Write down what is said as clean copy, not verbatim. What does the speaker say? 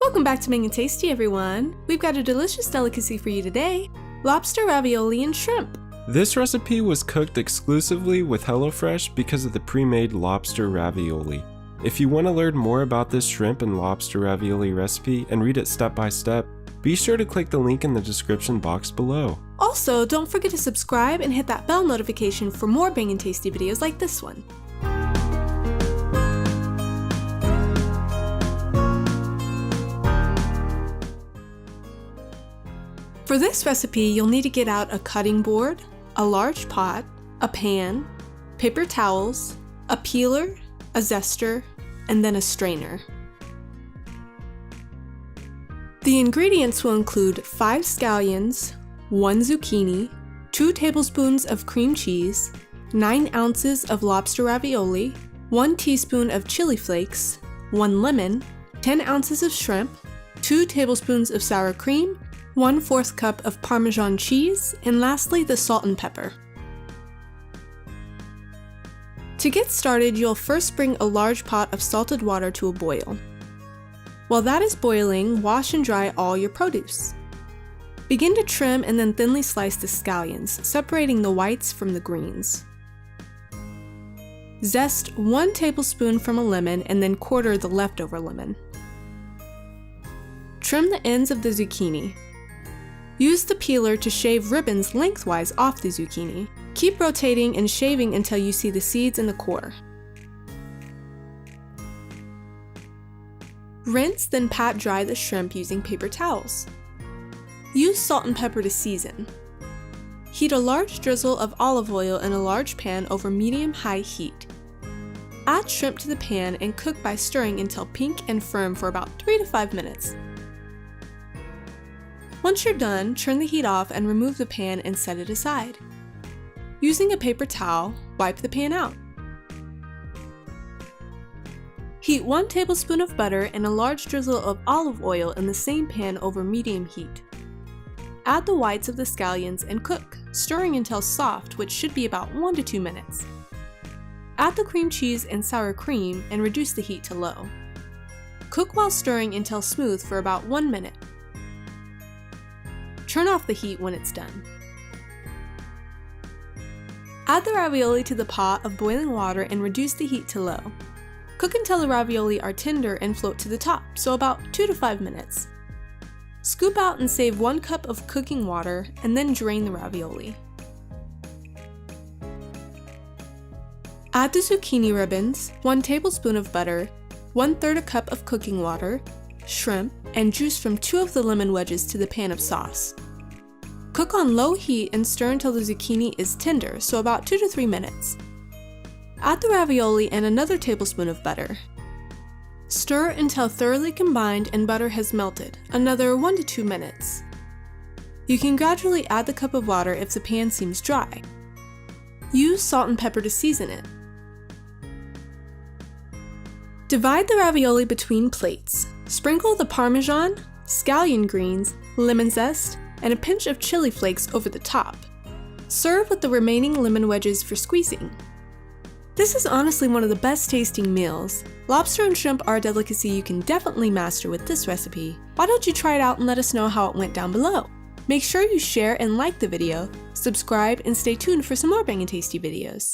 Welcome back to Bangin Tasty, everyone! We've got a delicious delicacy for you today, lobster ravioli and shrimp. This recipe was cooked exclusively with HelloFresh because of the pre-made lobster ravioli. If you want to learn more about this shrimp and lobster ravioli recipe and read it step by step, be sure to click the link in the description box below. Also, don't forget to subscribe and hit that bell notification for more Bangin Tasty videos like this one. For this recipe, you'll need to get out a cutting board, a large pot, a pan, paper towels, a peeler, a zester, and then a strainer. The ingredients will include 5 scallions, 1 zucchini, 2 tablespoons of cream cheese, 9 ounces of lobster ravioli, 1 teaspoon of chili flakes, 1 lemon, 10 ounces of shrimp, 2 tablespoons of sour cream, 1/4 cup of Parmesan cheese, and lastly the salt and pepper. To get started, you'll first bring a large pot of salted water to a boil. While that is boiling, wash and dry all your produce. Begin to trim and then thinly slice the scallions, separating the whites from the greens. Zest 1 tablespoon from a lemon and then quarter the leftover lemon. Trim the ends of the zucchini. Use the peeler to shave ribbons lengthwise off the zucchini. Keep rotating and shaving until you see the seeds in the core. Rinse, then pat dry the shrimp using paper towels. Use salt and pepper to season. Heat a large drizzle of olive oil in a large pan over medium-high heat. Add shrimp to the pan and cook by stirring until pink and firm for about 3 to 5 minutes. Once you're done, turn the heat off and remove the pan and set it aside. Using a paper towel, wipe the pan out. Heat 1 tablespoon of butter and a large drizzle of olive oil in the same pan over medium heat. Add the whites of the scallions and cook, stirring until soft, which should be about 1 to 2 minutes. Add the cream cheese and sour cream and reduce the heat to low. Cook while stirring until smooth for about 1 minute. Turn off the heat when it's done. Add the ravioli to the pot of boiling water and reduce the heat to low. Cook until the ravioli are tender and float to the top, so about 2 to 5 minutes. Scoop out and save 1 cup of cooking water and then drain the ravioli. Add the zucchini ribbons, 1 tablespoon of butter, 1/3 a cup of cooking water, shrimp, and juice from 2 of the lemon wedges to the pan of sauce. Cook on low heat and stir until the zucchini is tender, so about 2 to 3 minutes. Add the ravioli and another tablespoon of butter. Stir until thoroughly combined and butter has melted, another 1 to 2 minutes. You can gradually add the cup of water if the pan seems dry. Use salt and pepper to season it. Divide the ravioli between plates. Sprinkle the Parmesan, scallion greens, lemon zest, and a pinch of chili flakes over the top. Serve with the remaining lemon wedges for squeezing. This is honestly one of the best tasting meals. Lobster and shrimp are a delicacy you can definitely master with this recipe. Why don't you try it out and let us know how it went down below? Make sure you share and like the video, subscribe, and stay tuned for some more Bangin Tasty videos.